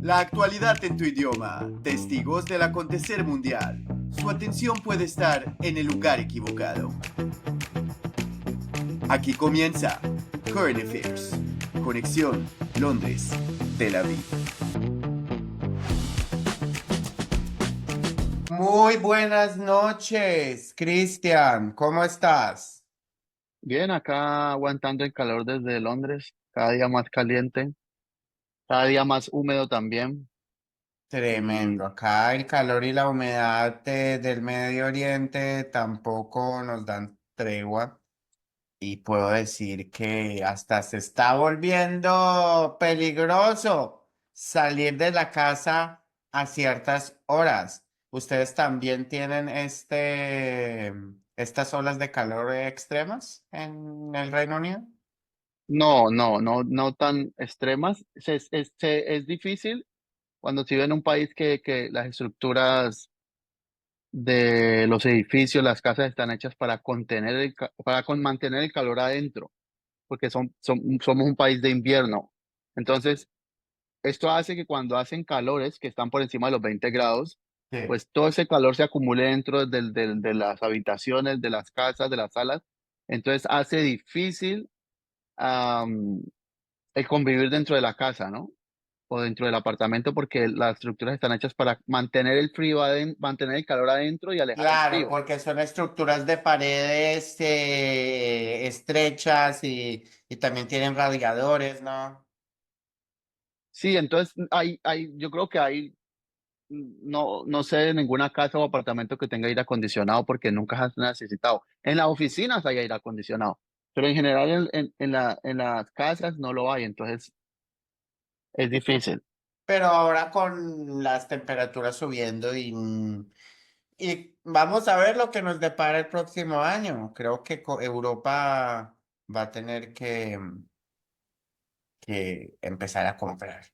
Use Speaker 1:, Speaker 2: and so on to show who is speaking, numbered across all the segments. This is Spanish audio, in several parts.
Speaker 1: La actualidad en tu idioma, testigos del acontecer mundial. Su atención puede estar en el lugar equivocado. Aquí comienza Current Affairs. Conexión Londres, Tel Aviv. Muy buenas noches, Cristian. ¿Cómo estás?
Speaker 2: Bien, acá aguantando el calor desde Londres, cada día más caliente, cada día más húmedo también. Y
Speaker 1: Tremendo. Acá el calor y la humedad del Medio Oriente tampoco nos dan tregua. Y puedo decir que hasta se está volviendo peligroso salir de la casa a ciertas horas. ¿Ustedes también tienen estas olas de calor extremas en el Reino Unido?
Speaker 2: no tan extremas. Es difícil cuando se vive en un país que las estructuras de los edificios, las casas están hechas para mantener el calor adentro, porque somos un país de invierno. Entonces, esto hace que cuando hacen calores que están por encima de los 20 grados,
Speaker 1: Sí.
Speaker 2: pues todo ese calor se acumule dentro de las habitaciones, de las casas, de las salas. Entonces hace difícil am, el convivir dentro de la casa, ¿no? O dentro del apartamento porque las estructuras están hechas para mantener el frío mantener el calor adentro y alejar el
Speaker 1: Claro,
Speaker 2: frío.
Speaker 1: porque son estructuras de paredes estrechas y también tienen radiadores, ¿no?
Speaker 2: Sí, entonces yo creo que no sé de ninguna casa o apartamento que tenga aire acondicionado porque nunca has necesitado. En las oficinas hay aire acondicionado, pero en general en las casas no lo hay, entonces es difícil.
Speaker 1: Pero ahora con las temperaturas subiendo y vamos a ver lo que nos depara el próximo año. Creo que Europa va a tener que empezar a comprar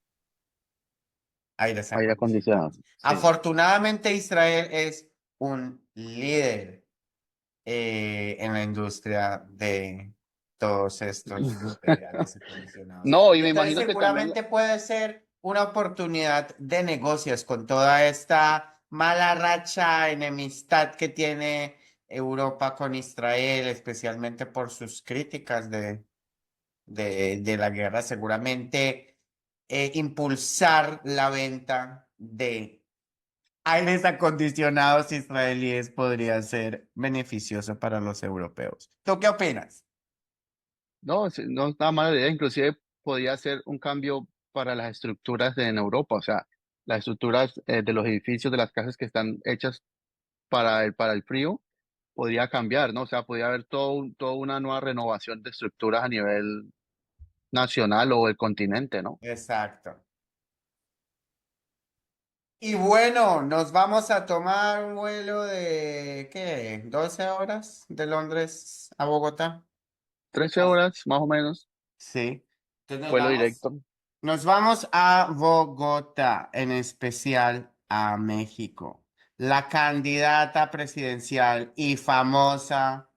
Speaker 1: aires
Speaker 2: Aire acondicionado,
Speaker 1: acondicionados.
Speaker 2: sí.
Speaker 1: Afortunadamente, Israel es un líder en la industria de todos estos aires acondicionados.
Speaker 2: No, y me
Speaker 1: Entonces,
Speaker 2: imagino que también,
Speaker 1: seguramente puede ser una oportunidad de negocios con toda esta mala racha, enemistad que tiene Europa con Israel, especialmente por sus críticas de la guerra. Seguramente impulsar la venta de aires acondicionados israelíes podría ser beneficioso para los europeos. ¿Tú qué opinas?
Speaker 2: no, sí, no es nada mala idea, inclusive podría ser un cambio para las estructuras en Europa, o sea, las estructuras de los edificios, de las casas que están hechas para el frío, podría cambiar, ¿no? O sea, podría haber toda una nueva renovación de estructuras a nivel nacional o el continente, ¿no?
Speaker 1: Exacto. Y bueno, nos vamos a tomar un vuelo de, ¿qué? 12 horas de Londres a Bogotá.
Speaker 2: 13 horas, más o menos,
Speaker 1: Sí. Entonces
Speaker 2: vuelo directo.
Speaker 1: nos vamos a Bogotá, en especial a México. La candidata presidencial y famosa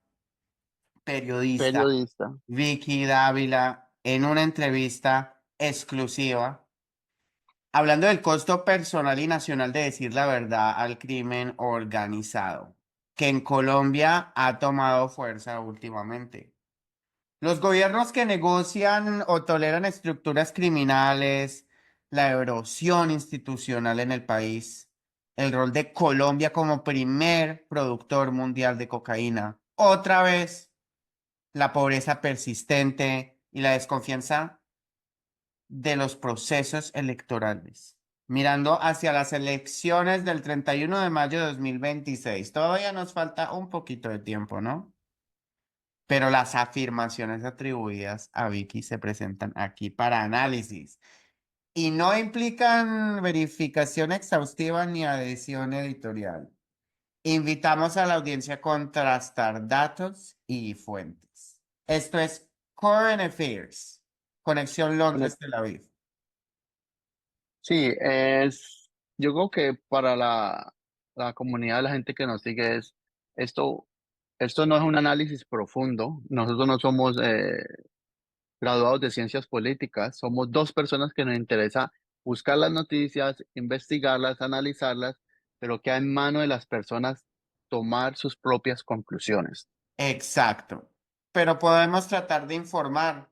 Speaker 1: periodista
Speaker 2: Periodista.
Speaker 1: Vicky Dávila en una entrevista exclusiva, hablando del costo personal y nacional de decir la verdad al crimen organizado, que en Colombia ha tomado fuerza últimamente. Los gobiernos que negocian o toleran estructuras criminales, la erosión institucional en el país, el rol de Colombia como primer productor mundial de cocaína, otra vez la pobreza persistente y la desconfianza de los procesos electorales. Mirando hacia las elecciones del 31 de mayo de 2026, todavía nos falta un poquito de tiempo, ¿no? Pero las afirmaciones atribuidas a Vicky se presentan aquí para análisis y no implican verificación exhaustiva ni adhesión editorial. Invitamos a la audiencia a contrastar datos y fuentes. Esto es Current Affairs, Conexión
Speaker 2: Bueno,
Speaker 1: Londres-Tel Aviv.
Speaker 2: sí, yo creo que para la comunidad, la gente que nos sigue, esto, esto no es un análisis profundo. Nosotros no somos graduados de ciencias políticas, somos dos personas que nos interesa buscar las noticias, investigarlas, analizarlas, pero queda en mano de las personas tomar sus propias conclusiones.
Speaker 1: Exacto. Pero podemos tratar de informar.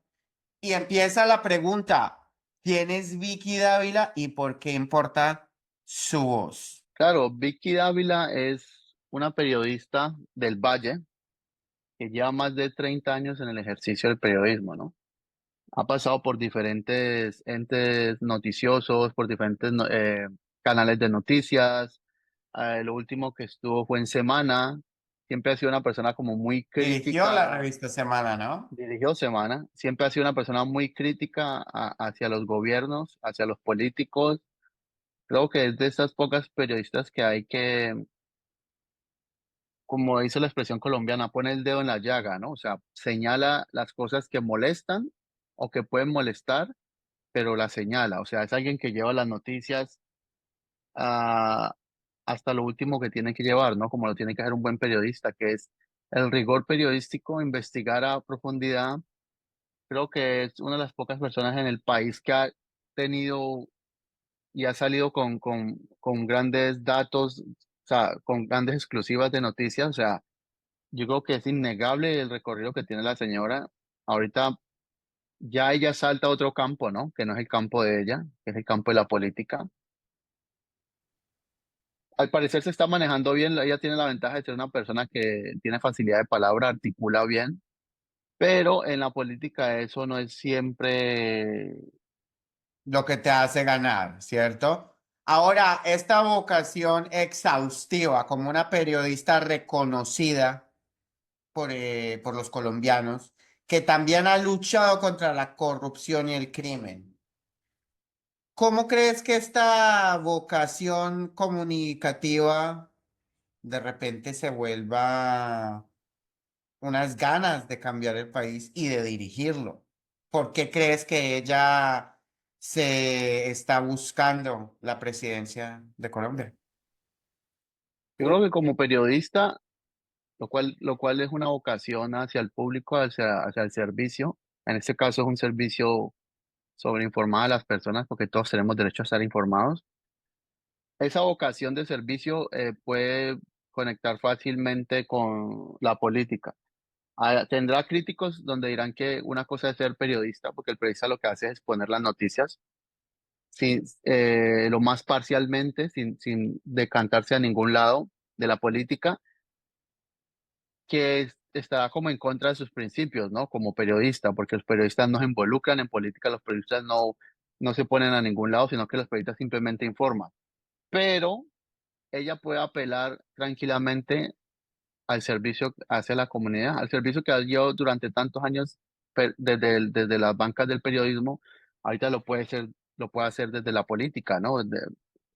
Speaker 1: Y empieza la pregunta, ¿quién es Vicky Dávila y por qué importa su voz?
Speaker 2: Claro, Vicky Dávila es una periodista del Valle que lleva más de 30 años en el ejercicio del periodismo, ¿no? Ha pasado por diferentes entes noticiosos, por diferentes canales de noticias. Lo último que estuvo fue en Semana. Siempre ha sido una persona como muy
Speaker 1: Dirigió la
Speaker 2: crítica,
Speaker 1: revista Semana, ¿no?
Speaker 2: dirigió Semana. Siempre ha sido una persona muy crítica hacia los gobiernos, hacia los políticos. Creo que es de estas pocas periodistas que hay que, como dice la expresión colombiana, pone el dedo en la llaga, ¿no? O sea, señala las cosas que molestan o que pueden molestar, pero la señala. O sea, es alguien que lleva las noticias ah, hasta lo último que tiene que llevar, ¿no? Como lo tiene que hacer un buen periodista, que es el rigor periodístico, investigar a profundidad. Creo que es una de las pocas personas en el país que ha tenido y ha salido con grandes datos, o sea, con grandes exclusivas de noticias. O sea, yo creo que es innegable el recorrido que tiene la señora. Ahorita ya ella salta a otro campo, ¿no? Que no es el campo de ella, que es el campo de la política. Al parecer se está manejando bien, ella tiene la ventaja de ser una persona que tiene facilidad de palabra, articula bien, pero en la política eso no es siempre.
Speaker 1: Lo que te hace ganar, ¿cierto? Ahora, esta vocación exhaustiva como una periodista reconocida por los colombianos, que también ha luchado contra la corrupción y el crimen. ¿Cómo crees que esta vocación comunicativa de repente se vuelva unas ganas de cambiar el país y de dirigirlo? ¿Por qué crees que ella se está buscando la presidencia de Colombia?
Speaker 2: Yo creo que como periodista, lo cual es una vocación hacia el público, hacia el servicio. En este caso es un servicio sobre informar a las personas, porque todos tenemos derecho a estar informados. Esa vocación de servicio puede conectar fácilmente con la política. Tendrá críticos donde dirán que una cosa es ser periodista, porque el periodista lo que hace es poner las noticias lo más parcialmente, sin decantarse a ningún lado de la política, que estará como en contra de sus principios, ¿no? Como periodista, porque los periodistas no se involucran en política, los periodistas no se ponen a ningún lado, sino que los periodistas simplemente informan. Pero ella puede apelar tranquilamente al servicio hacia la comunidad, al servicio que ha llevado durante tantos años desde las bancas del periodismo. Ahorita lo puede hacer desde la política, ¿no? Desde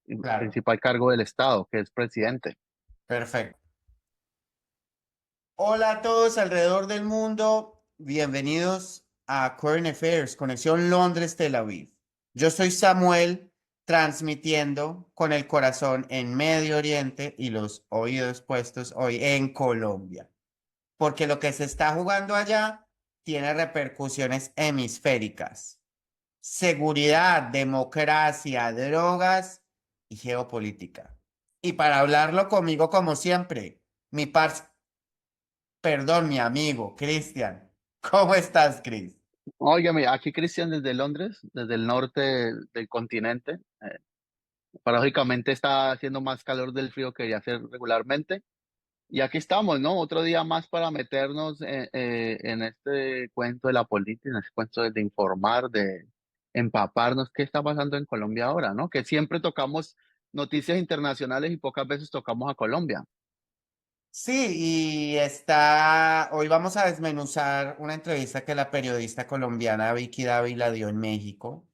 Speaker 2: el
Speaker 1: Claro,
Speaker 2: principal cargo del Estado, que es presidente.
Speaker 1: perfecto. Hola a todos alrededor del mundo, bienvenidos a Current Affairs, Conexión Londres-Tel Aviv. Yo soy Samuel, transmitiendo con el corazón en Medio Oriente y los oídos puestos hoy en Colombia, porque lo que se está jugando allá tiene repercusiones hemisféricas. Seguridad, democracia, drogas y geopolítica. Y para hablarlo conmigo, como siempre, mi par perdón, mi amigo, Cristian. ¿Cómo estás, Cris?
Speaker 2: Óigame, aquí Cristian desde Londres, desde el norte del continente. Paradójicamente está haciendo más calor del frío que hace regularmente. Y aquí estamos, ¿no? Otro día más para meternos en este cuento de la política, en este cuento de informar, de empaparnos qué está pasando en Colombia ahora, ¿no? Que siempre tocamos noticias internacionales y pocas veces tocamos a Colombia.
Speaker 1: Sí, hoy vamos a desmenuzar una entrevista que la periodista colombiana Vicky Dávila dio en México.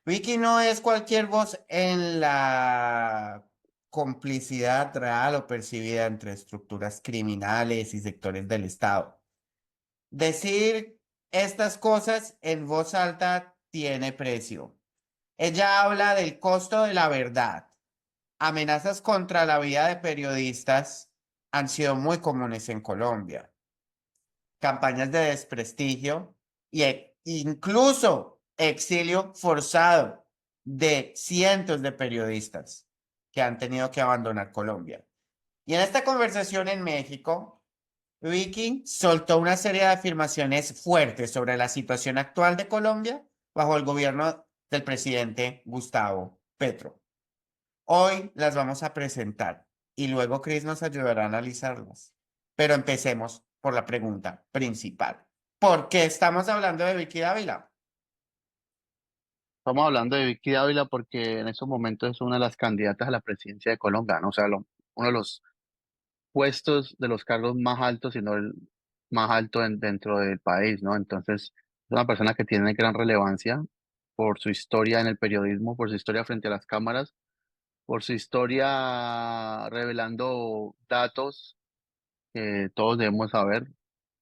Speaker 1: Vicky no es cualquier voz en la complicidad real o percibida entre estructuras criminales y sectores del Estado. Decir estas cosas en voz alta tiene precio. Ella habla del costo de la verdad. Amenazas contra la vida de periodistas han sido muy comunes en Colombia. Campañas de desprestigio incluso exilio forzado. de cientos de periodistas que han tenido que abandonar Colombia. Y en esta conversación en México, Vicky soltó una serie de afirmaciones fuertes sobre la situación actual de Colombia bajo el gobierno del presidente Gustavo Petro. Hoy las vamos a presentar y luego Chris nos ayudará a analizarlas. Pero empecemos por la pregunta principal. ¿Por qué estamos hablando de Vicky Dávila?
Speaker 2: Estamos hablando de Vicky Dávila porque en estos momentos es una de las candidatas a la presidencia de Colombia, ¿no? O sea, uno de los puestos de los cargos más altos, sino el más alto dentro del país, ¿no? Entonces, es una persona que tiene gran relevancia por su historia en el periodismo, por su historia frente a las cámaras, por su historia revelando datos que todos debemos saber,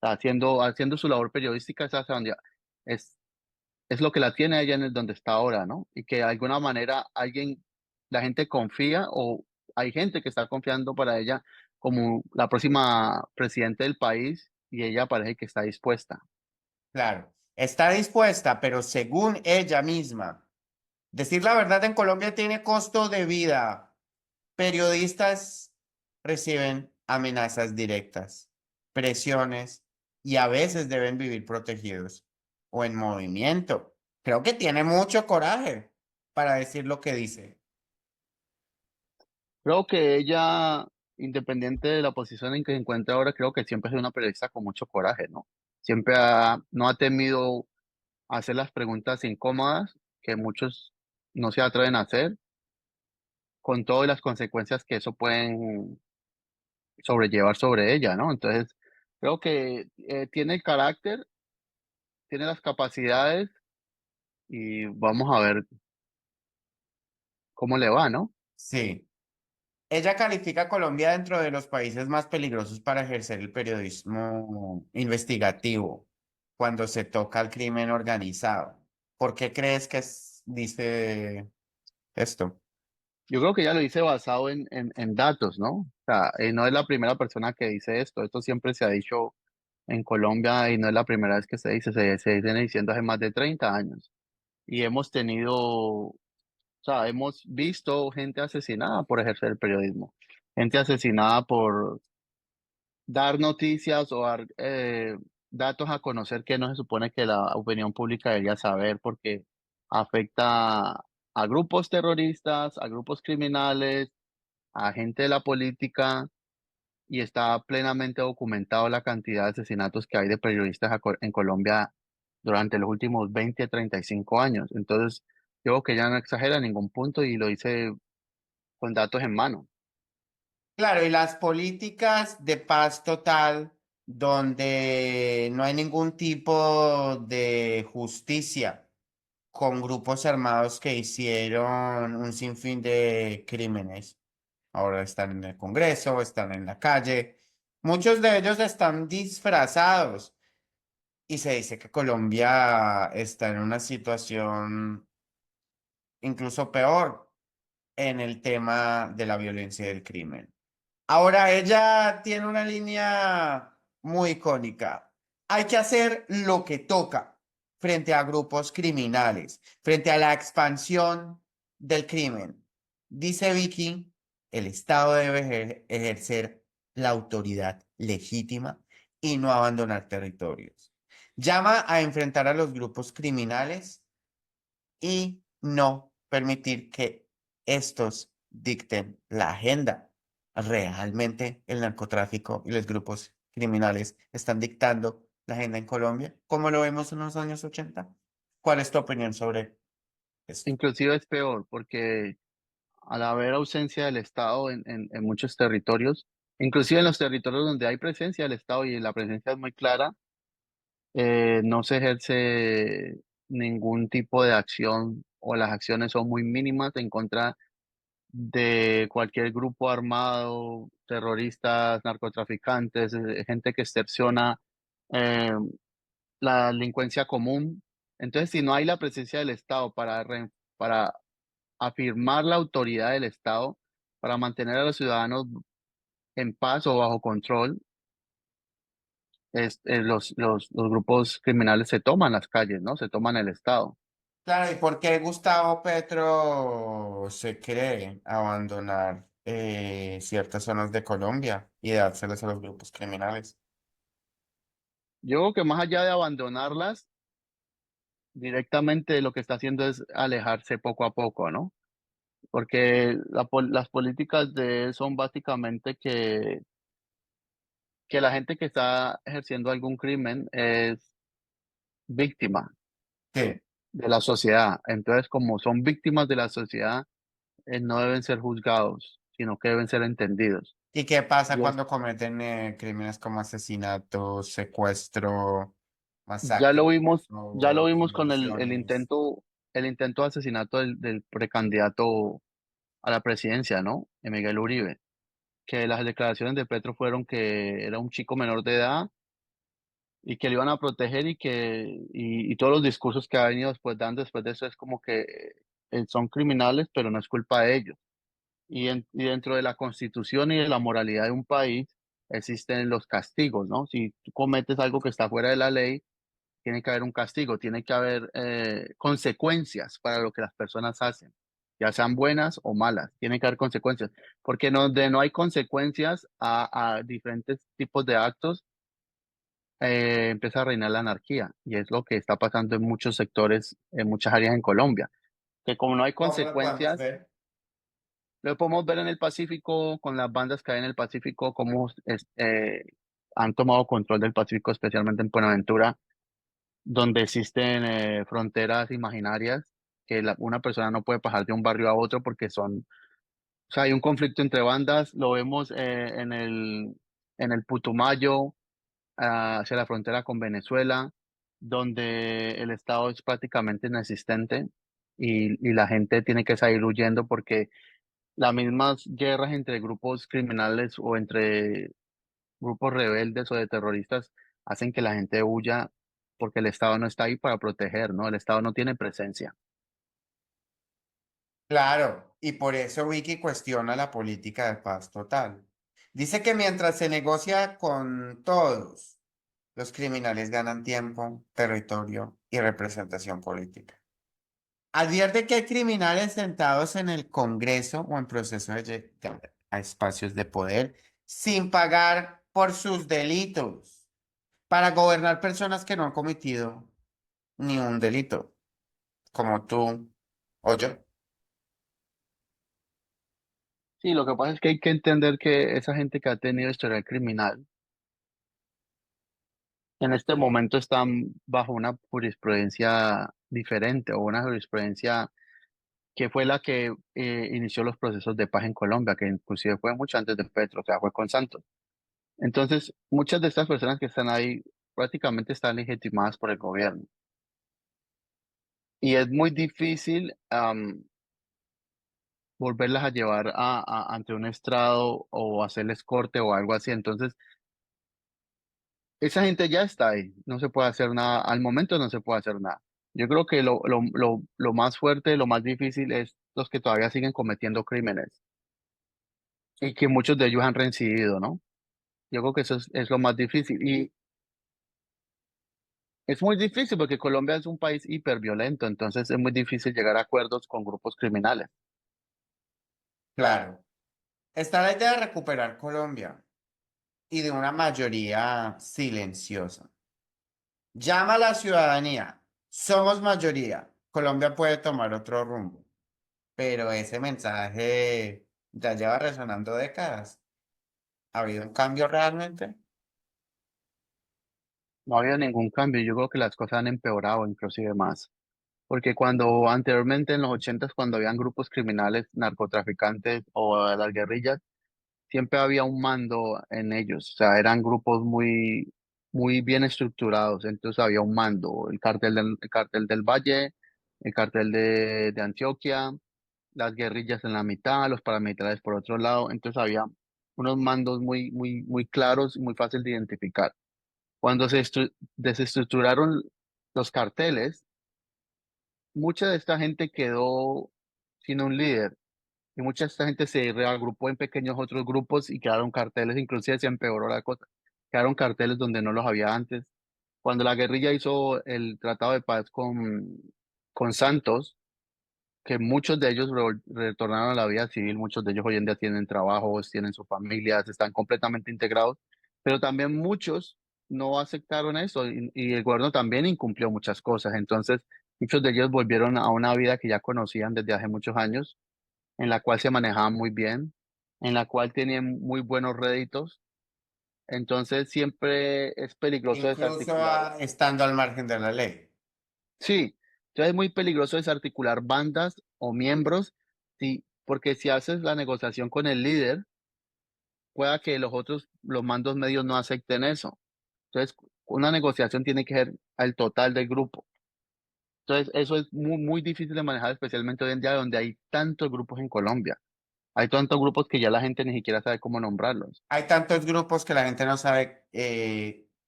Speaker 2: haciendo su labor periodística, es hacia donde es, es lo que la tiene ella en el donde está ahora, ¿no? Y que de alguna manera la gente confía o hay gente que está confiando para ella como la próxima presidenta del país y ella parece que está dispuesta.
Speaker 1: Claro, está dispuesta, pero según ella misma, decir la verdad en Colombia tiene costo de vida. Periodistas reciben amenazas directas, presiones y a veces deben vivir protegidos o en movimiento. Creo que tiene mucho coraje para decir lo que dice.
Speaker 2: Creo que ella, independiente de la posición en que se encuentra ahora, creo que siempre es una periodista con mucho coraje, ¿no? No ha temido hacer las preguntas incómodas que muchos no se atreven a hacer, con todas las consecuencias que eso pueden sobrellevar sobre ella, ¿no? Entonces, creo que tiene el carácter, tiene las capacidades y vamos a ver cómo le va, ¿no?
Speaker 1: Sí. Ella califica a Colombia dentro de los países más peligrosos para ejercer el periodismo investigativo cuando se toca el crimen organizado. ¿Por qué crees que dice esto?
Speaker 2: Yo creo que ella lo dice basado en datos, ¿no? O sea, no es la primera persona que dice esto. Esto siempre se ha dicho en Colombia y no es la primera vez que se dice, se viene diciendo hace más de 30 años. Y hemos tenido, o sea, hemos visto gente asesinada por ejercer el periodismo, gente asesinada por dar noticias o dar datos a conocer que no se supone que la opinión pública debería saber porque afecta a grupos terroristas, a grupos criminales, a gente de la política y está plenamente documentado la cantidad de asesinatos que hay de periodistas en Colombia durante los últimos 20 35 años. Entonces, yo creo que ella no exagera en ningún punto y lo dice con datos en mano.
Speaker 1: Claro, y las políticas de paz total, donde no hay ningún tipo de justicia con grupos armados que hicieron un sinfín de crímenes. Ahora están en el Congreso, están en la calle. Muchos de ellos están disfrazados y se dice que Colombia está en una situación incluso peor en el tema de la violencia y del crimen. Ahora ella tiene una línea muy icónica. Hay que hacer lo que toca frente a grupos criminales, frente a la expansión del crimen. Dice Vicky, el Estado debe ejercer la autoridad legítima y no abandonar territorios. Llama a enfrentar a los grupos criminales y no permitir que estos dicten la agenda. ¿Realmente el narcotráfico y los grupos criminales están dictando la agenda en Colombia, como lo vemos en los años 80? ¿Cuál es tu opinión sobre esto?
Speaker 2: Inclusive es peor porque al haber ausencia del Estado en muchos territorios, inclusive en los territorios donde hay presencia del Estado y la presencia es muy clara, no se ejerce ningún tipo de acción o las acciones son muy mínimas en contra de cualquier grupo armado, terroristas, narcotraficantes, gente que extorsiona eh, la delincuencia común. Entonces, si no hay la presencia del Estado para afirmar la autoridad del Estado, para mantener a los ciudadanos en paz o bajo control, los grupos criminales se toman las calles, ¿no? Se toman el Estado.
Speaker 1: Claro, ¿y por qué Gustavo Petro se cree abandonar ciertas zonas de Colombia y dárselas a los grupos criminales?
Speaker 2: Yo creo que más allá de abandonarlas, directamente lo que está haciendo es alejarse poco a poco, ¿no? Porque las políticas de él son básicamente que la gente que está ejerciendo algún crimen es víctima
Speaker 1: Sí.
Speaker 2: de la sociedad. Entonces, como son víctimas de la sociedad, no deben ser juzgados, sino que deben ser entendidos.
Speaker 1: ¿Y qué pasa
Speaker 2: Y es,
Speaker 1: cuando cometen crímenes como asesinato, secuestro,
Speaker 2: ya lo
Speaker 1: masacre,
Speaker 2: vimos, ya lo
Speaker 1: o
Speaker 2: vimos con
Speaker 1: violaciones?
Speaker 2: el intento de asesinato del precandidato a la presidencia, ¿no? De Miguel Uribe, que las declaraciones de Petro fueron que era un chico menor de edad y que le iban a proteger y todos los discursos que ha venido después dando después de eso es como que son criminales, pero no es culpa de ellos. Y dentro de la constitución y de la moralidad de un país existen los castigos, ¿no? Si tú cometes algo que está fuera de la ley, tiene que haber un castigo, tiene que haber consecuencias para lo que las personas hacen, ya sean buenas o malas, tiene que haber consecuencias, porque donde no hay consecuencias a diferentes tipos de actos, empieza a reinar la anarquía, y es lo que está pasando en muchos sectores, en muchas áreas en Colombia, que como no hay
Speaker 1: ¿Cómo lo podemos
Speaker 2: consecuencias,
Speaker 1: ver?
Speaker 2: lo podemos ver en el Pacífico, con las bandas que hay en el Pacífico, cómo han tomado control del Pacífico, especialmente en Buenaventura, donde existen fronteras imaginarias que una persona no puede pasar de un barrio a otro porque o sea, hay un conflicto entre bandas, lo vemos en el Putumayo, hacia la frontera con Venezuela, donde el Estado es prácticamente inexistente y la gente tiene que salir huyendo porque las mismas guerras entre grupos criminales o entre grupos rebeldes o de terroristas hacen que la gente huya porque el Estado no está ahí para proteger, ¿no? El Estado no tiene presencia.
Speaker 1: Claro, y por eso Vicky cuestiona la política de paz total. Dice que mientras se negocia con todos, los criminales ganan tiempo, territorio y representación política. Advierte que hay criminales sentados en el Congreso o en proceso de llegar a espacios de poder sin pagar por sus delitos para gobernar personas que no han cometido ni un delito, como tú o yo.
Speaker 2: Sí, lo que pasa es que hay que entender que esa gente que ha tenido historial criminal en este momento están bajo una jurisprudencia diferente o una jurisprudencia que fue la que inició los procesos de paz en Colombia, que inclusive fue mucho antes de Petro, o sea, fue con Santos. Entonces, muchas de estas personas que están ahí prácticamente están legitimadas por el gobierno. Y es muy difícil volverlas a llevar ante un estrado o hacerles corte o algo así. Entonces, esa gente ya está ahí, no se puede hacer nada, al momento no se puede hacer nada. Yo creo que lo más fuerte, lo más difícil es los que todavía siguen cometiendo crímenes y que muchos de ellos han reincidido, ¿no? Yo creo que eso es lo más difícil. Y es muy difícil porque Colombia es un país hiperviolento, entonces es muy difícil llegar a acuerdos con grupos criminales.
Speaker 1: Claro. Está la idea de recuperar Colombia y de una mayoría silenciosa. Llama a la ciudadanía. Somos mayoría. Colombia puede tomar otro rumbo. Pero ese mensaje ya lleva resonando décadas. ¿Ha habido un cambio realmente?
Speaker 2: No ha habido ningún cambio, yo creo que las cosas han empeorado inclusive más. Porque cuando anteriormente en los ochentas, cuando habían grupos criminales, narcotraficantes o las guerrillas, siempre había un mando en ellos. O sea, eran grupos muy bien estructurados. Entonces había un mando, el cartel del Valle, el cartel de Antioquia, las guerrillas en la mitad, los paramilitares por otro lado. Entonces había unos mandos muy claros y muy fácil de identificar. Cuando desestructuraron los carteles, mucha de esta gente quedó sin un líder y mucha de esta gente se reagrupó en pequeños otros grupos y quedaron carteles, inclusive se empeoró la cosa, quedaron carteles donde no los había antes. Cuando la guerrilla hizo el tratado de paz con Santos, que muchos de ellos retornaron a la vida civil, muchos de ellos hoy en día tienen trabajos, tienen sus familias, están completamente integrados, pero también muchos no aceptaron eso y el gobierno también incumplió muchas cosas. Entonces, muchos de ellos volvieron a una vida que ya conocían desde hace muchos años, en la cual se manejaban muy bien, en la cual tenían muy buenos réditos. Entonces, siempre es peligroso
Speaker 1: incluso
Speaker 2: desarticular.
Speaker 1: estando al margen de la ley.
Speaker 2: Sí, entonces es muy peligroso desarticular bandas o miembros, sí, porque si haces la negociación con el líder, pueda que los otros, los mandos medios no acepten eso. Entonces, una negociación tiene que ser al total del grupo. Entonces, eso es muy, muy difícil de manejar, especialmente hoy en día donde hay tantos grupos en Colombia. Hay tantos grupos que ya la gente ni siquiera sabe cómo nombrarlos.
Speaker 1: Hay tantos grupos que la gente no sabe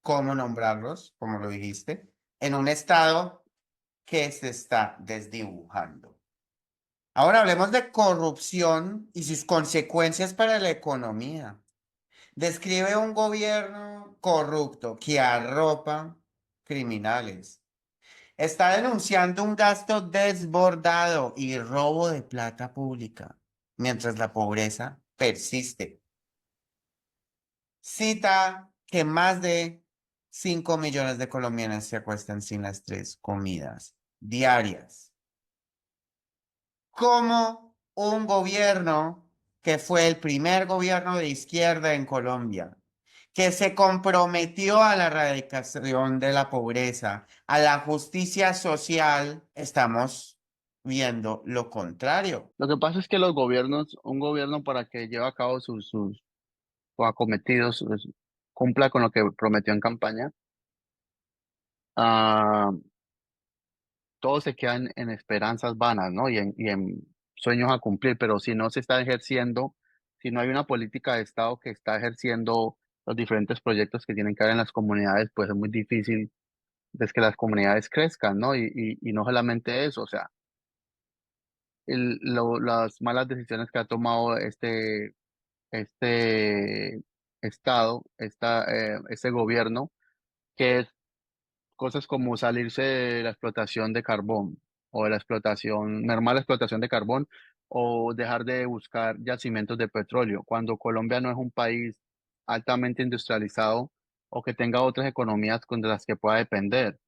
Speaker 1: cómo nombrarlos, como lo dijiste, en un estado que se está desdibujando. Ahora hablemos de corrupción y sus consecuencias para la economía. Describe un gobierno corrupto que arropa criminales. Está denunciando un gasto desbordado y robo de plata pública, mientras la pobreza persiste. Cita que más de 5 millones de colombianos se acuestan sin las tres comidas diarias. Como un gobierno que fue el primer gobierno de izquierda en Colombia, que se comprometió a la erradicación de la pobreza, a la justicia social, estamos viendo lo contrario.
Speaker 2: Lo que pasa es que los gobiernos, un gobierno para que lleve a cabo sus o acometidos, cumpla con lo que prometió en campaña, ah, todos se quedan en esperanzas vanas, ¿no? Y en sueños a cumplir, pero si no se está ejerciendo, si no hay una política de Estado que está ejerciendo los diferentes proyectos que tienen que haber en las comunidades, pues es muy difícil de que las comunidades crezcan, ¿no? Y no solamente eso, o sea, las malas decisiones que ha tomado este Estado, este gobierno, que es cosas como salirse de la explotación de carbón o de la explotación, mermar la explotación de carbón o dejar de buscar yacimientos de petróleo, cuando Colombia no es un país altamente industrializado o que tenga otras economías con las que pueda depender.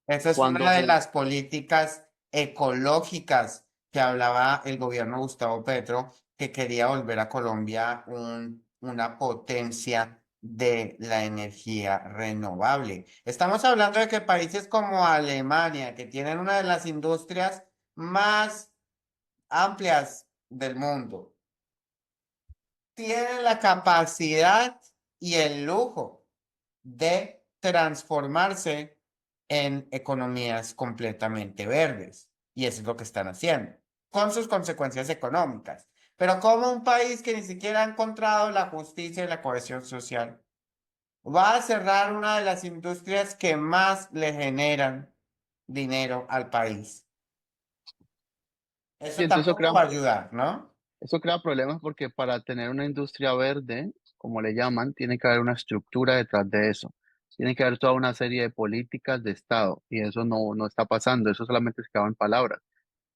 Speaker 1: Esa es
Speaker 2: Cuando
Speaker 1: una de
Speaker 2: se,
Speaker 1: las políticas ecológicas que hablaba el gobierno de Gustavo Petro, que quería volver a Colombia una potencia de la energía renovable. Estamos hablando de que países como Alemania, que tienen una de las industrias más amplias del mundo, tienen la capacidad y el lujo de transformarse en economías completamente verdes. Y eso es lo que están haciendo, con sus consecuencias económicas. Pero como un país que ni siquiera ha encontrado la justicia y la cohesión social va a cerrar una de las industrias que más le generan dinero al país. Eso
Speaker 2: siente eso
Speaker 1: tampoco
Speaker 2: crea,
Speaker 1: va a ayudar, ¿no?
Speaker 2: eso crea problemas porque para tener una industria verde, como le llaman, tiene que haber una estructura detrás de eso. Tiene que haber toda una serie de políticas de Estado y eso no está pasando, eso solamente se queda en palabras.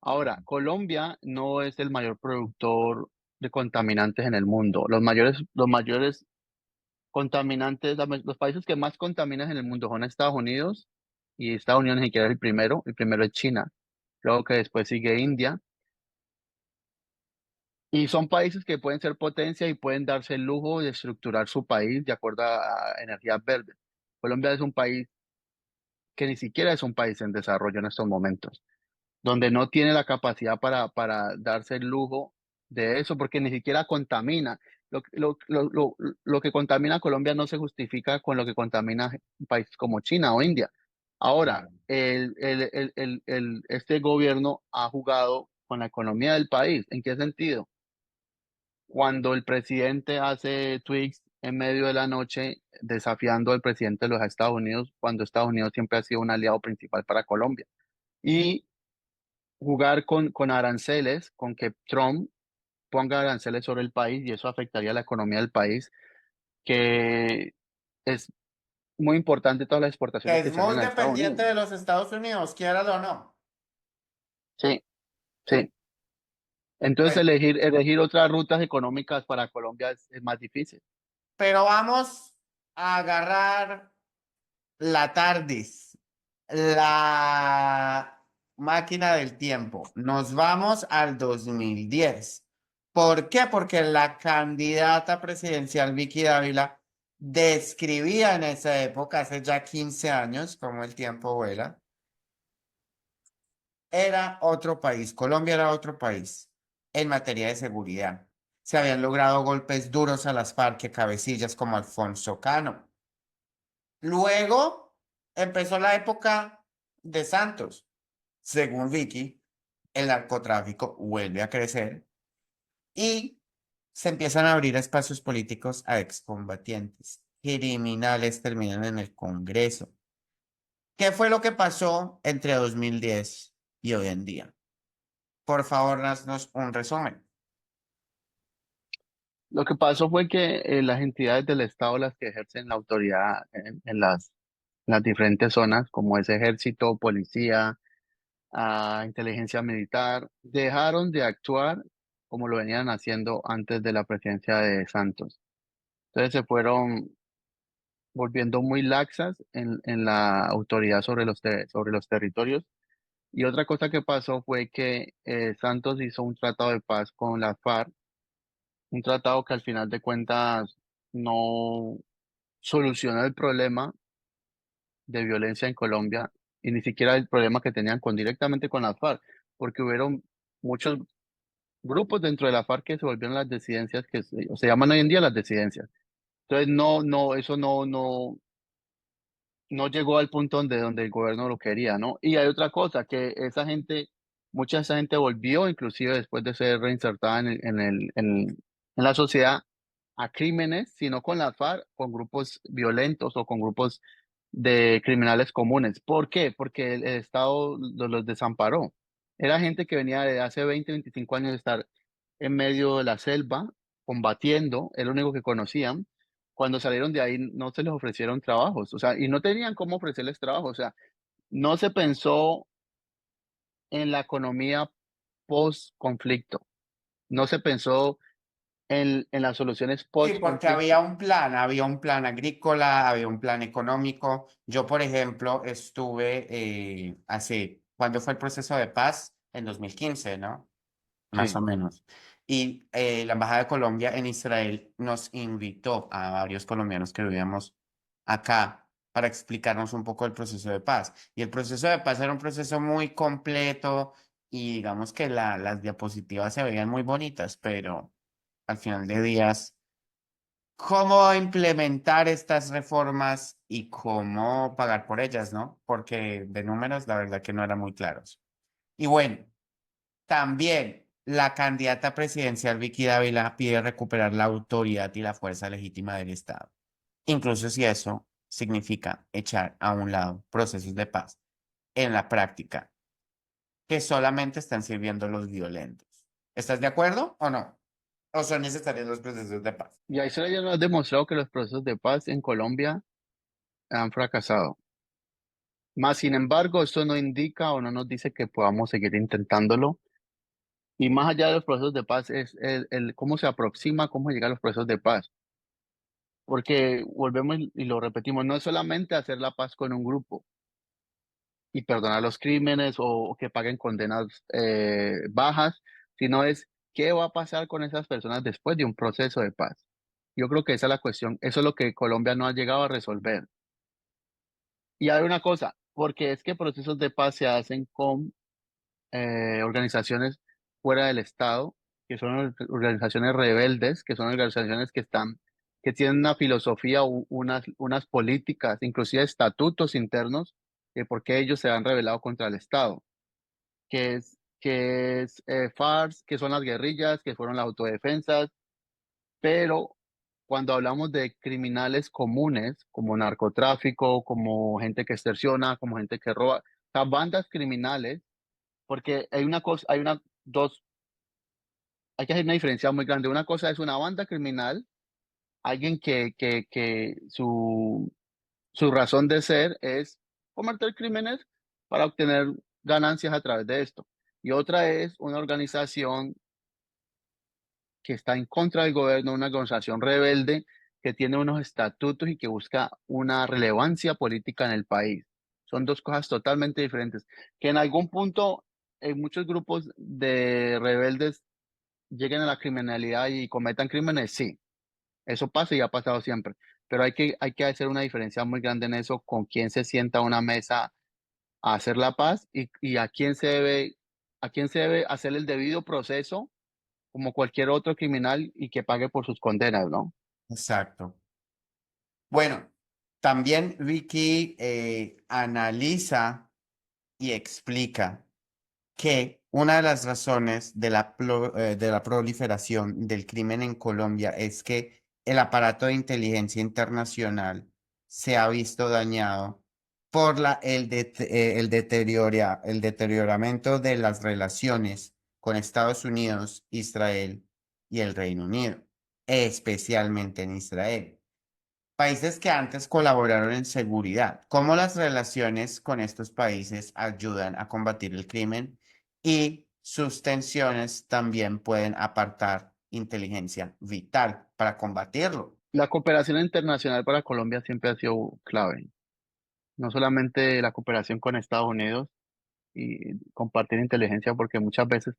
Speaker 2: Ahora, Colombia no es el mayor productor de contaminantes en el mundo. Los mayores contaminantes, los países que más contaminan en el mundo son Estados Unidos y Estados Unidos ni siquiera es el primero es China, luego que después sigue India y son países que pueden ser potencia y pueden darse el lujo de estructurar su país de acuerdo a energías verdes. Colombia es un país que ni siquiera es un país en desarrollo en estos momentos, donde no tiene la capacidad para darse el lujo de eso, porque ni siquiera contamina. Lo que contamina a Colombia no se justifica con lo que contamina países como China o India. Ahora,
Speaker 1: Claro.
Speaker 2: este gobierno ha jugado con la economía del país. ¿En qué sentido? Cuando el presidente hace tweets en medio de la noche desafiando al presidente de los Estados Unidos, cuando Estados Unidos siempre ha sido un aliado principal para Colombia. Y jugar con aranceles, con que Trump ponga aranceles sobre el país y eso afectaría la economía del país, que es muy importante todas las
Speaker 1: Que
Speaker 2: exportaciones que
Speaker 1: es
Speaker 2: se hacen
Speaker 1: muy
Speaker 2: a Estados
Speaker 1: dependiente
Speaker 2: Unidos.
Speaker 1: de los Estados Unidos, quiéralo o no.
Speaker 2: Sí, sí. Entonces
Speaker 1: Pues,
Speaker 2: elegir otras rutas económicas para Colombia es más difícil.
Speaker 1: pero vamos a agarrar la TARDIS, la máquina del tiempo. Nos vamos al 2010. ¿Por qué? Porque la candidata presidencial Vicky Dávila describía en esa época, hace ya 15 años, como el tiempo vuela, era otro país, Colombia era otro país en materia de seguridad. Se habían logrado golpes duros a las FARC, cabecillas como Alfonso Cano. Luego empezó la época de Santos. Según Vicky, el narcotráfico vuelve a crecer y se empiezan a abrir espacios políticos a excombatientes. Criminales terminan en el Congreso. ¿Qué fue lo que pasó entre 2010 y hoy en día? Por favor, haznos un resumen.
Speaker 2: Lo que pasó fue que las entidades del Estado, las que ejercen la autoridad en las diferentes zonas, como es ejército, policía, inteligencia militar, dejaron de actuar como lo venían haciendo antes de la presidencia de Santos. Entonces se fueron volviendo muy laxas en la autoridad sobre los territorios. Y otra cosa que pasó fue que Santos hizo un tratado de paz con la FARC, un tratado que al final de cuentas no solucionó el problema de violencia en Colombia y ni siquiera el problema que tenían directamente con la FARC, porque hubieron muchos grupos dentro de la FARC que se volvieron las disidencias que se llaman hoy en día las disidencias. Entonces eso no llegó al punto donde el gobierno lo quería, ¿no? Y hay otra cosa, que mucha de esa gente volvió, inclusive después de ser reinsertada en la sociedad, a crímenes, sino con la FARC, con grupos violentos o con grupos de criminales comunes. ¿Por qué? Porque el Estado los desamparó. Era gente que venía de hace 20, 25 años de estar en medio de la selva, combatiendo, era lo único que conocían. Cuando salieron de ahí no se les ofrecieron trabajos, o sea, y no tenían cómo ofrecerles trabajo, o sea, no se pensó en la economía post-conflicto, no se pensó en las soluciones
Speaker 1: Sí, porque
Speaker 2: post-conflicto.
Speaker 1: había un plan agrícola, había un plan económico. Yo, por ejemplo, estuve ¿cuándo fue el proceso de paz? En 2015, ¿no? Más o
Speaker 2: Sí,
Speaker 1: menos. Y la Embajada de Colombia en Israel nos invitó a varios colombianos que vivíamos acá para explicarnos un poco el proceso de paz. Y el proceso de paz era un proceso muy completo y digamos que las diapositivas se veían muy bonitas, pero al final de días, ¿cómo implementar estas reformas y cómo pagar por ellas, ¿no? Porque de números, la verdad que no eran muy claros. Y bueno. También la candidata presidencial Vicky Dávila pide recuperar la autoridad y la fuerza legítima del Estado, incluso si eso significa echar a un lado procesos de paz en la práctica, que solamente están sirviendo los violentos. ¿Estás de acuerdo o no? ¿O son necesarios los procesos de paz?
Speaker 2: y ahí ya nos ha demostrado que los procesos de paz en Colombia han fracasado. Más sin embargo, esto no indica o no nos dice que podamos seguir intentándolo. Y más allá de los procesos de paz es cómo se aproxima, cómo llega a los procesos de paz. Porque volvemos y lo repetimos, no es solamente hacer la paz con un grupo y perdonar los crímenes o que paguen condenas bajas, sino es qué va a pasar con esas personas después de un proceso de paz. Yo creo que esa es la cuestión, eso es lo que Colombia no ha llegado a resolver. Y hay una cosa, porque es que procesos de paz se hacen con organizaciones fuera del Estado, que son organizaciones rebeldes, que son organizaciones que tienen una filosofía, unas políticas, inclusive estatutos internos, de por qué ellos se han rebelado contra el Estado, que es FARC, que son las guerrillas, que fueron las autodefensas, pero cuando hablamos de criminales comunes, como narcotráfico, como gente que extorsiona, como gente que roba, o sea, bandas criminales, porque hay que hacer una diferencia muy grande. Una cosa es una banda criminal, alguien que su razón de ser es cometer crímenes para obtener ganancias a través de esto. y otra es una organización que está en contra del gobierno, una organización rebelde que tiene unos estatutos y que busca una relevancia política en el país. Son dos cosas totalmente diferentes, que en algún punto en muchos grupos de rebeldes lleguen a la criminalidad y cometan crímenes, sí, eso pasa y ha pasado siempre, pero hay que hacer una diferencia muy grande en eso, con quién se sienta a una mesa a hacer la paz y a quién se debe hacer el debido proceso como cualquier otro criminal y que pague por sus condenas, ¿no?
Speaker 1: Exacto. Bueno, también Vicky analiza y explica que una de las razones de la proliferación del crimen en Colombia es que el aparato de inteligencia internacional se ha visto dañado por el deterioramiento de las relaciones con Estados Unidos, Israel y el Reino Unido, especialmente en Israel. Países que antes colaboraron en seguridad. ¿Cómo las relaciones con estos países ayudan a combatir el crimen? Y sus tensiones también pueden apartar inteligencia vital para combatirlo.
Speaker 2: La cooperación internacional para Colombia siempre ha sido clave. No solamente la cooperación con Estados Unidos y compartir inteligencia, porque muchas veces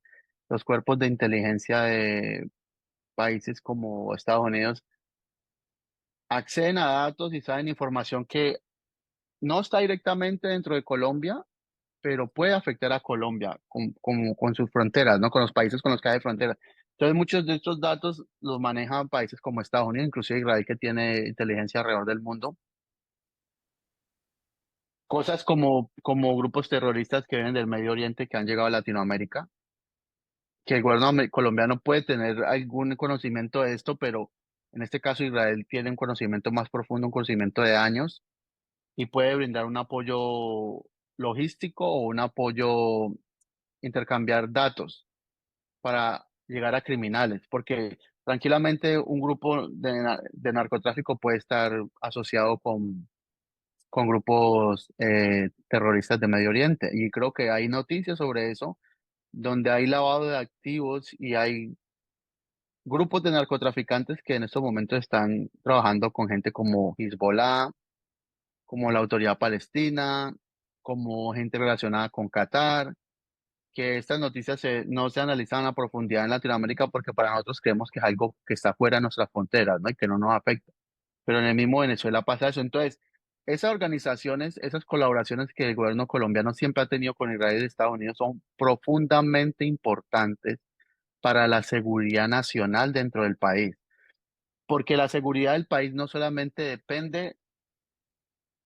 Speaker 2: los cuerpos de inteligencia de países como Estados Unidos acceden a datos y saben información que no está directamente dentro de Colombia, pero puede afectar a Colombia con sus fronteras, ¿no? Con los países con los que hay fronteras. Entonces, muchos de estos datos los manejan países como Estados Unidos, inclusive Israel, que tiene inteligencia alrededor del mundo. Cosas como grupos terroristas que vienen del Medio Oriente que han llegado a Latinoamérica, que el gobierno colombiano puede tener algún conocimiento de esto, pero en este caso Israel tiene un conocimiento más profundo, un conocimiento de años y puede brindar un apoyo logístico o un apoyo, intercambiar datos para llegar a criminales, porque tranquilamente un grupo de narcotráfico puede estar asociado con grupos terroristas de Medio Oriente. Y creo que hay noticias sobre eso, donde hay lavado de activos y hay grupos de narcotraficantes que en estos momentos están trabajando con gente como Hezbollah, como la Autoridad Palestina, como gente relacionada con Qatar, que estas noticias no se analizan a profundidad en Latinoamérica porque para nosotros creemos que es algo que está fuera de nuestras fronteras, ¿no? Y que no nos afecta. Pero en el mismo Venezuela pasa eso. Entonces, esas organizaciones, esas colaboraciones que el gobierno colombiano siempre ha tenido con Israel y Estados Unidos son profundamente importantes para la seguridad nacional dentro del país, porque la seguridad del país no solamente depende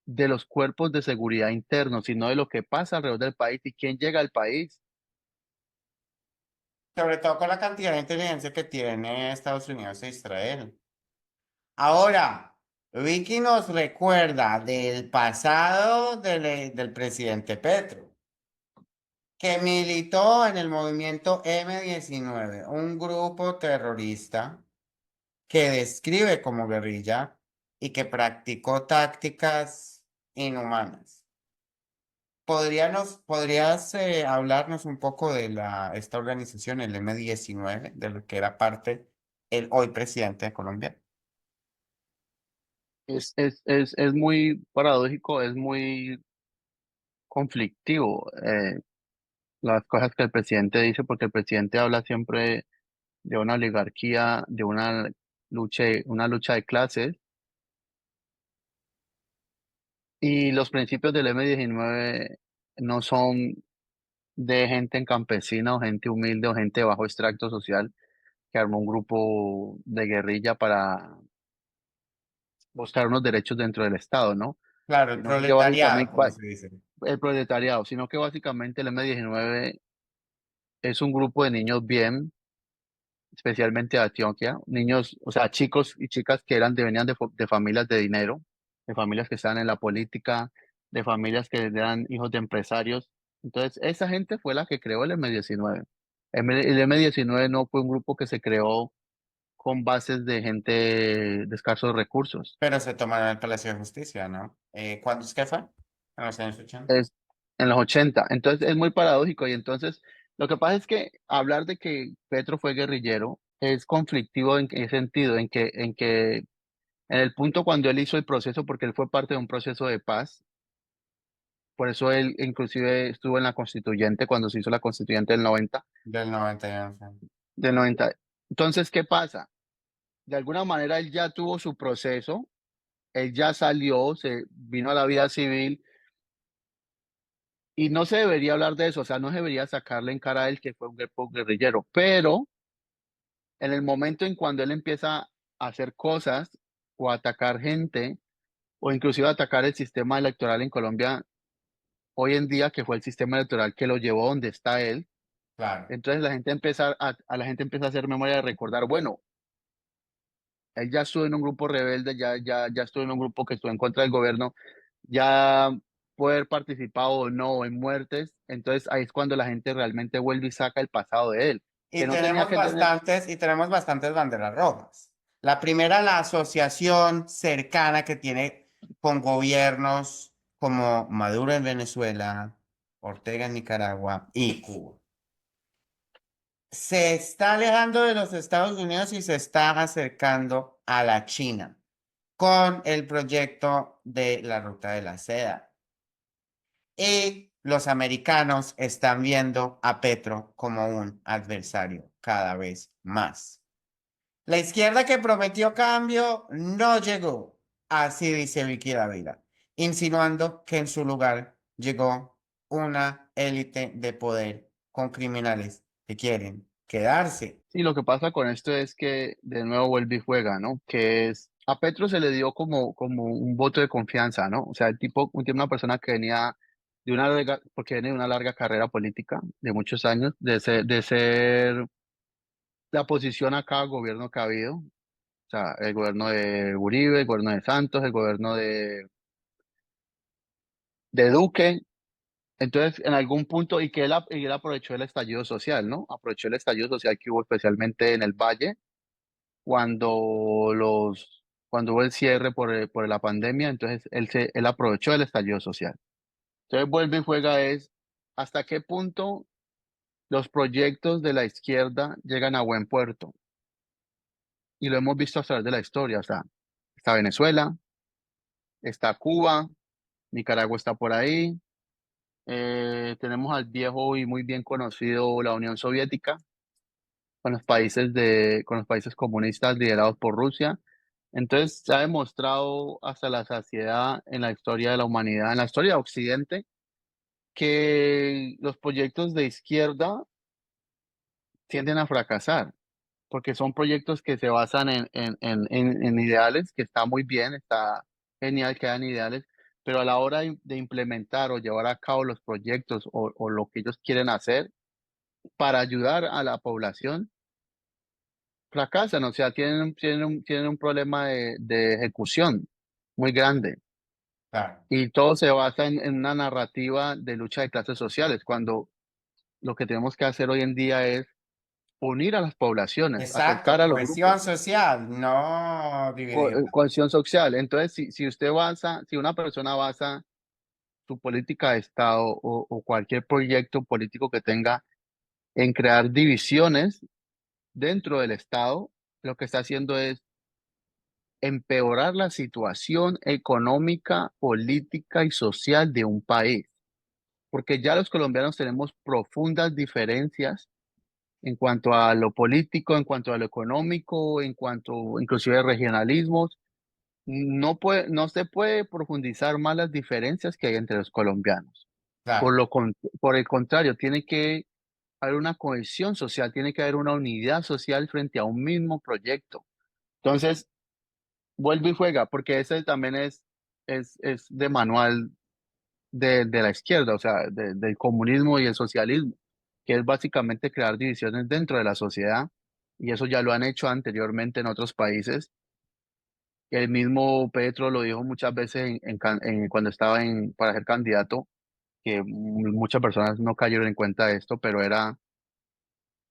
Speaker 2: de los cuerpos de seguridad internos, sino de lo que pasa alrededor del país y quién llega al país.
Speaker 1: Sobre todo con la cantidad de inteligencia que tiene Estados Unidos e Israel. Ahora, Vicky nos recuerda del pasado del presidente Petro, que militó en el movimiento M-19, un grupo terrorista que describe como guerrilla y que practicó tácticas inhumanas. ¿Podrías hablarnos un poco de esta organización, el M-19, de lo que era parte el hoy presidente de Colombia?
Speaker 2: Es muy paradójico, es muy conflictivo las cosas que el presidente dice, porque el presidente habla siempre de una oligarquía, de una lucha de clases, y los principios del M-19 no son de gente en campesina o gente humilde o gente de bajo extracto social que armó un grupo de guerrilla para buscar unos derechos dentro del Estado, ¿no?
Speaker 1: Claro, el
Speaker 2: Sino que
Speaker 1: proletariado,
Speaker 2: básicamente
Speaker 1: como se dice.
Speaker 2: el proletariado, sino que básicamente el M-19 es un grupo de niños bien, especialmente de Antioquia, niños, o sea, chicos y chicas que venían de familias de dinero, de familias que estaban en la política, de familias que eran hijos de empresarios. Entonces, esa gente fue la que creó el M-19. El M-19 no fue un grupo que se creó con bases de gente de escasos recursos.
Speaker 1: Pero se tomaron el Palacio de Justicia, ¿no? ¿Cuándo es que fue? En los años 80.
Speaker 2: Es en los 80. Entonces, es muy paradójico y entonces Lo que pasa es que hablar de que Petro fue guerrillero es conflictivo en qué sentido, en que en el punto cuando él hizo el proceso, porque él fue parte de un proceso de paz, por eso él inclusive estuvo en la constituyente cuando se hizo la constituyente
Speaker 1: del 91.
Speaker 2: del 90. Entonces, ¿qué pasa? De alguna manera él ya tuvo su proceso, él ya salió, se vino a la vida civil y no se debería hablar de eso, o sea, no se debería sacarle en cara a él que fue un guerrillero, pero en el momento en cuando él empieza a hacer cosas o a atacar gente o inclusive a atacar el sistema electoral en Colombia hoy en día, que fue el sistema electoral que lo llevó donde está él,
Speaker 1: Claro.
Speaker 2: entonces la gente empieza a la gente empieza a hacer memoria de recordar, bueno, él ya estuvo en un grupo rebelde, ya estuvo en un grupo que estuvo en contra del gobierno, ya puede haber participado o no en muertes, entonces ahí es cuando la gente realmente vuelve y saca el pasado de él, que no tenía que tener.
Speaker 1: Y tenemos bastantes banderas rojas. La primera, la asociación cercana que tiene con gobiernos como Maduro en Venezuela, Ortega en Nicaragua y Cuba. Se está alejando de los Estados Unidos y se está acercando a la China con el proyecto de la Ruta de la Seda. Y los americanos están viendo a Petro como un adversario cada vez más. La izquierda que prometió cambio no llegó, así dice Vicky Dávila, insinuando que en su lugar llegó una élite de poder con criminales que quieren quedarse.
Speaker 2: Y lo que pasa con esto es que de nuevo vuelve y juega, ¿no? Que es, a Petro se le dio como un voto de confianza, ¿no? O sea, el tipo, una persona que venía de una larga, porque viene de una larga carrera política de muchos años, de ser la oposición a cada gobierno que ha habido, o sea, el gobierno de Uribe, el gobierno de Santos, el gobierno de Duque. Entonces, en algún punto, y él aprovechó el estallido social, ¿no? Aprovechó el estallido social que hubo especialmente en el Valle cuando hubo el cierre por la pandemia, entonces él aprovechó el estallido social. Entonces vuelve y juega es hasta qué punto los proyectos de la izquierda llegan a buen puerto. Y lo hemos visto a través de la historia, o sea, está Venezuela, está Cuba, Nicaragua está por ahí, tenemos al viejo y muy bien conocido la Unión Soviética, con los países comunistas liderados por Rusia. Entonces, se ha demostrado hasta la saciedad en la historia de la humanidad, en la historia de Occidente, que los proyectos de izquierda tienden a fracasar, porque son proyectos que se basan en ideales, que está muy bien, está genial que hayan ideales, pero a la hora de implementar o llevar a cabo los proyectos o lo que ellos quieren hacer para ayudar a la población, fracasan, o sea, tienen un problema de ejecución muy grande.
Speaker 1: Claro.
Speaker 2: Y todo se basa en una narrativa de lucha de clases sociales, cuando lo que tenemos que hacer hoy en día es unir a las poblaciones,
Speaker 1: Exacto,
Speaker 2: acercar a los grupos,
Speaker 1: cohesión social, no dividirla.
Speaker 2: cohesión social. Entonces, si una persona basa su política de Estado o cualquier proyecto político que tenga en crear divisiones dentro del Estado, lo que está haciendo es empeorar la situación económica, política y social de un país, porque ya los colombianos tenemos profundas diferencias en cuanto a lo político, en cuanto a lo económico, en cuanto inclusive a regionalismos. No se puede profundizar más las diferencias que hay entre los colombianos.
Speaker 1: Claro,
Speaker 2: Por el contrario, tiene que haber una cohesión social, tiene que haber una unidad social frente a un mismo proyecto. Entonces, vuelve y juega, porque ese también es de manual de la izquierda, o sea, del comunismo y el socialismo, que es básicamente crear divisiones dentro de la sociedad, y eso ya lo han hecho anteriormente en otros países. El mismo Petro lo dijo muchas veces cuando estaba para ser candidato, que muchas personas no cayeron en cuenta de esto, pero era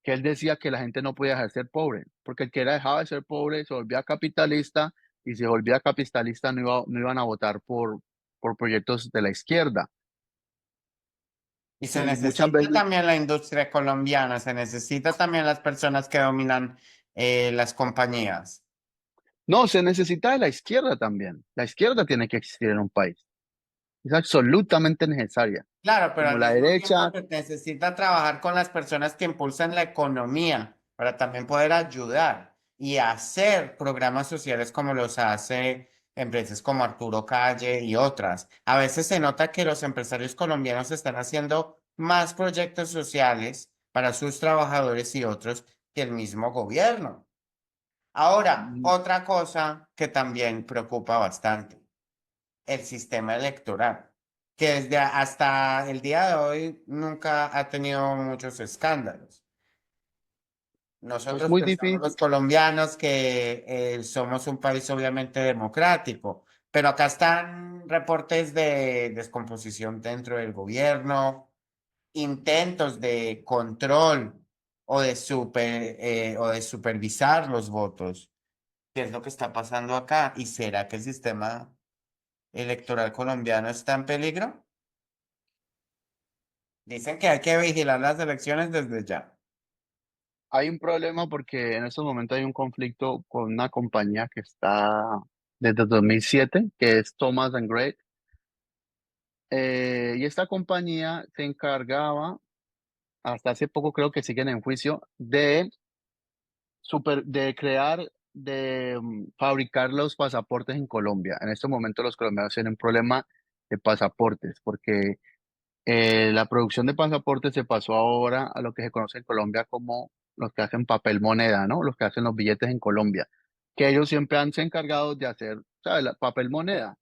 Speaker 2: que él decía que la gente no podía dejar de ser pobre, porque el que era dejaba de ser pobre se volvía capitalista, y si se volvía capitalista no iban a votar por proyectos de la izquierda.
Speaker 1: Y se
Speaker 2: y muchas
Speaker 1: necesita
Speaker 2: veces
Speaker 1: también la industria colombiana, se necesita también las personas que dominan las compañías.
Speaker 2: no, se necesita de la izquierda también. La izquierda tiene que existir en un país. Es absolutamente necesaria.
Speaker 1: Claro, pero
Speaker 2: Como
Speaker 1: al
Speaker 2: la
Speaker 1: mismo tiempo
Speaker 2: derecha,
Speaker 1: se necesita trabajar con las personas que impulsan la economía para también poder ayudar y hacer programas sociales como los hace empresas como Arturo Calle y otras. A veces se nota que los empresarios colombianos están haciendo más proyectos sociales para sus trabajadores y otros que el mismo gobierno. Ahora,
Speaker 2: mm,
Speaker 1: otra cosa que también preocupa bastante, el sistema electoral, que hasta el día de hoy nunca ha tenido muchos escándalos.
Speaker 2: es
Speaker 1: Nosotros
Speaker 2: muy
Speaker 1: pensamos los
Speaker 2: difícil.
Speaker 1: colombianos que somos un país obviamente democrático, pero acá están reportes de descomposición dentro del gobierno, intentos de control o de supervisar los votos. ¿Qué es lo que está pasando acá? ¿Y será que el sistema electoral colombiano está en peligro? Dicen que hay que vigilar las elecciones desde ya.
Speaker 2: Hay un problema porque en estos momentos hay un conflicto con una compañía que está desde 2007, que es Thomas and Gray. Y esta compañía se encargaba, hasta hace poco creo que siguen en juicio, de crear, fabricar los pasaportes en Colombia. En este momento los colombianos tienen un problema de pasaportes porque la producción de pasaportes se pasó ahora a lo que se conoce en Colombia como los que hacen papel moneda, ¿no? Los que hacen los billetes en Colombia, que ellos siempre han se encargado de hacer, ¿sabes? Papel moneda.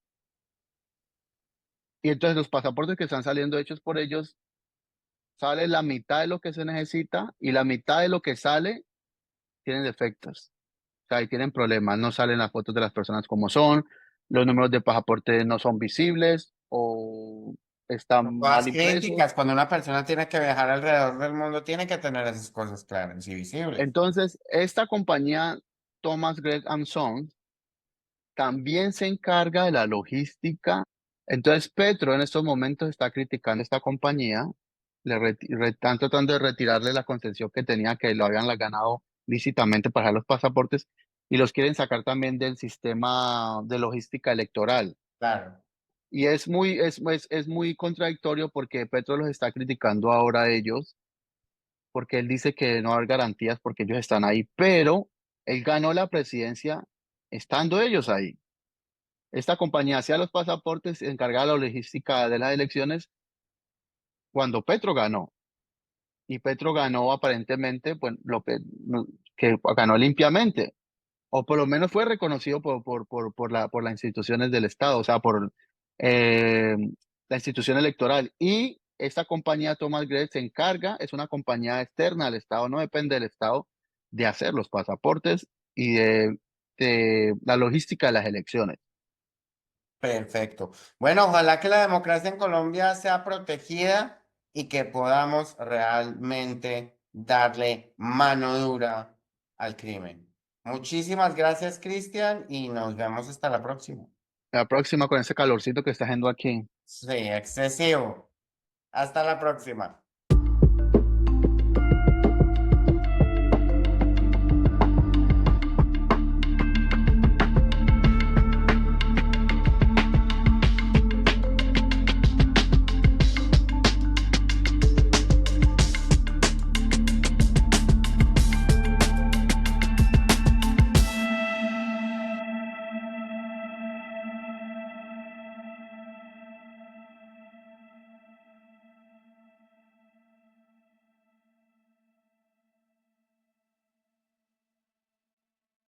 Speaker 2: Y entonces los pasaportes que están saliendo hechos por ellos, sale la mitad de lo que se necesita y la mitad de lo que sale tienen defectos. O sea, ahí tienen problemas, no salen las fotos de las personas como son, los números de pasaporte no son visibles o están mal
Speaker 1: Todas
Speaker 2: impresos.
Speaker 1: críticas, cuando una persona tiene que viajar alrededor del mundo, tiene que tener esas cosas claras y visibles.
Speaker 2: Entonces, esta compañía, Thomas Gregg and Sons, también se encarga de la logística. Entonces, Petro en estos momentos está criticando a esta compañía, están tratando de retirarle la concesión que tenía, que lo habían ganado lícitamente para los pasaportes, y los quieren sacar también del sistema de logística electoral.
Speaker 1: Claro.
Speaker 2: Y es muy contradictorio porque Petro los está criticando ahora a ellos porque él dice que no hay garantías porque ellos están ahí, pero él ganó la presidencia estando ellos ahí. Esta compañía hacía los pasaportes, se encargaba de la logística de las elecciones cuando Petro ganó. Y Petro ganó aparentemente, pues, que ganó limpiamente, o por lo menos fue reconocido por las instituciones del Estado, o sea, por eh, la institución electoral. Y esta compañía Thomas Gray se encarga, es una compañía externa al Estado, no depende del Estado, de hacer los pasaportes y de la logística de las elecciones.
Speaker 1: Perfecto. Bueno, ojalá que la democracia en Colombia sea protegida y que podamos realmente darle mano dura al crimen. Muchísimas gracias, Cristian, y nos vemos hasta la próxima.
Speaker 2: La próxima con ese calorcito que está haciendo aquí.
Speaker 1: Sí, excesivo. Hasta la próxima.